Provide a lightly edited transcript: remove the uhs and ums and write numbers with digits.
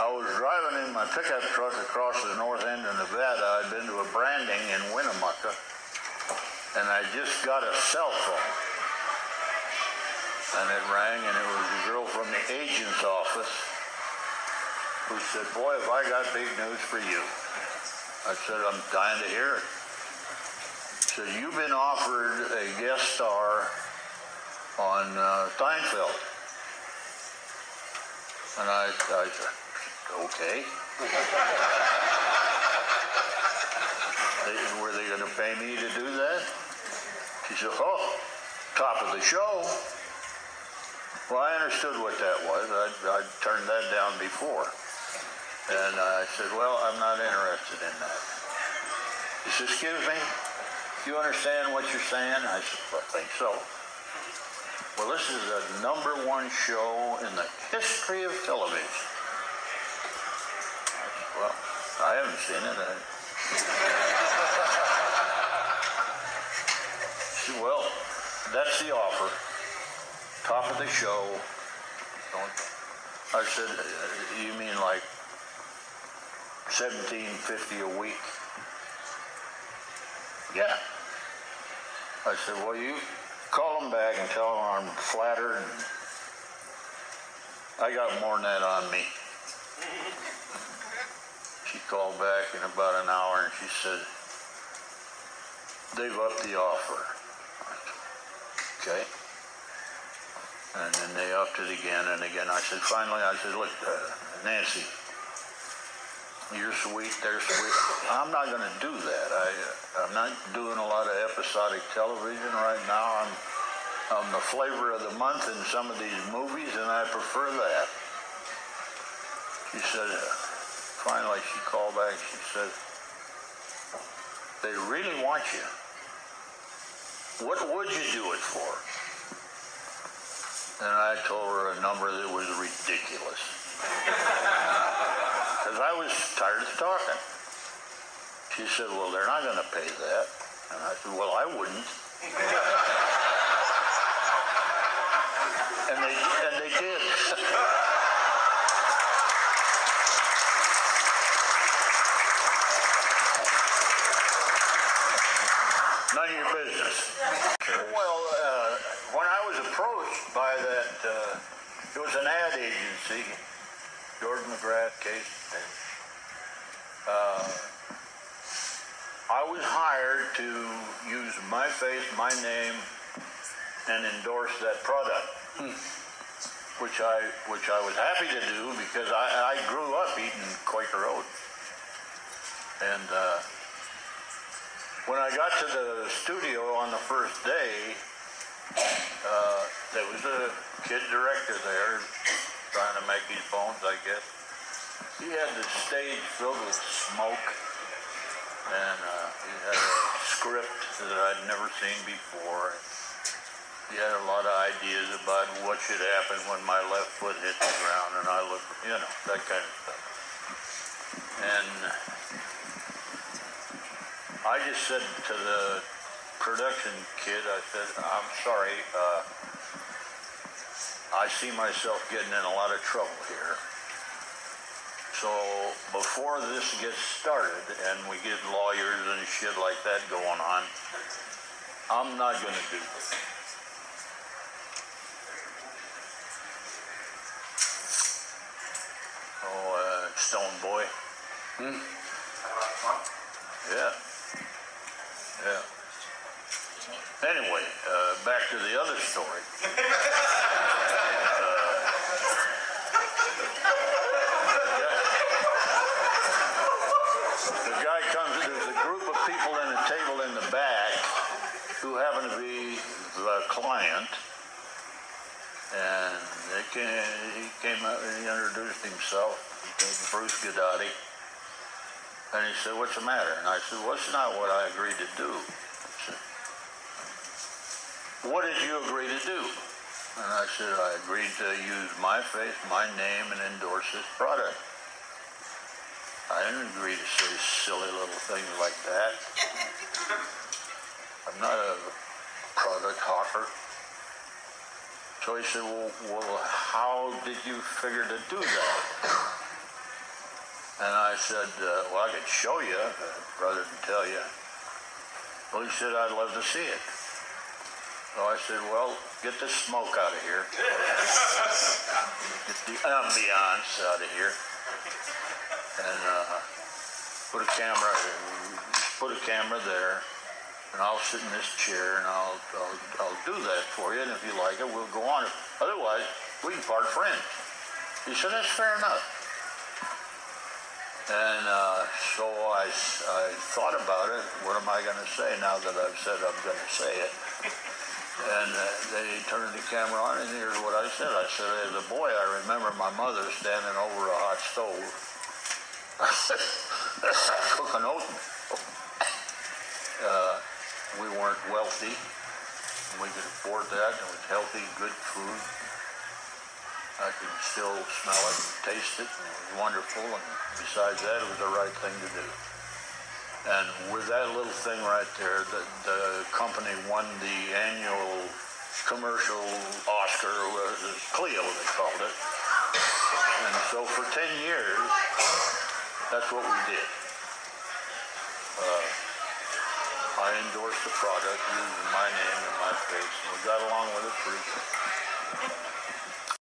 I was driving in my pickup truck across the north end of Nevada. I'd been to a branding in Winnemucca, and I just got a cell phone. And it rang, and it was a girl from the agent's office who said, "Boy, have I got big news for you." I said, "I'm dying to hear it." She said, "You've been offered a guest star on Seinfeld." And I said, "Okay." Were they going to pay me to do that? She said, "Oh, top of the show." Well, I understood what that was. I'd turned that down before. And I said, "Well, I'm not interested in that." She said, "Excuse me, do you understand what you're saying?" I said, "I think so." "Well, this is the #1 show in the history of television." I said, "Well, I haven't seen it." She said, "Well, that's the offer. Top of the show." I said, "You mean like $17.50 a week?" "Yeah." I said, "Well, you call them back and tell them I'm flattered. I got more than that on me." She called back in about an hour and she said, "They've upped the offer." I said, "Okay." And then they upped it again and again. I said, finally, I said, "Look, Nancy, you're sweet, they're sweet. I'm not going to do that. I'm not doing a lot of episodic television right now. I'm the flavor of the month in some of these movies, and I prefer that." She said, finally, she called back. She said, "They really want you. What would you do it for?" And I told her a number that was ridiculous. Because I was tired of talking. She said, "Well, they're not going to pay that." And I said, "Well, I wouldn't." And they did. None of your business. Well, when I was approached by that, it was an ad agency, George McGrath case. I was hired to use my face, my name, and endorse that product, which I was happy to do because I grew up eating Quaker Oats. And when I got to the studio on the first day, there was a kid director there trying to make his bones, I guess. He had the stage filled with smoke, and he had a script that I'd never seen before. He had a lot of ideas about what should happen when my left foot hit the ground, and I looked, that kind of stuff. And I just said to the production kid, I said, "I'm sorry, I see myself getting in a lot of trouble here. So before this gets started and we get lawyers and shit like that going on, I'm not going to do this." Oh, Stone Boy. Yeah. Yeah. Anyway, back to the other story. The guy comes, there's a group of people in a table in the back who happen to be the client, and he came out and he introduced himself, Bruce Godotti, and he said, "What's the matter?" And I said, "Well, it's not what I agreed to do." He said, "What did you agree to do?" And I said, "I agreed to use my face, my name, and endorse this product. I didn't agree to say silly little things like that. I'm not a product hawker." So he said, well, how did you figure to do that?" I said, well, I could show you, rather than tell you. Well, he said, I'd love to see it. So I said, well, get this smoke out of here. Get the ambiance out of here. And put a camera there. And I'll sit in this chair and I'll do that for you. And if you like it, we'll go on. Otherwise, we can part friends. He said, that's fair enough. And so I thought about it. What am I going to say now that I've said I'm going to say it? And they turned the camera on, and here's what I said. I said, as a boy, I remember my mother standing over a hot stove cooking oatmeal. We weren't wealthy. We could afford that. It was healthy, good food. I could still smell it and taste it, and it was wonderful. And besides that, it was the right thing to do. And with that little thing right there, the company won the annual commercial Oscar, Clio they called it. And so for 10 years, that's what we did. I endorsed the product using my name and my face, and we got along with it pretty good.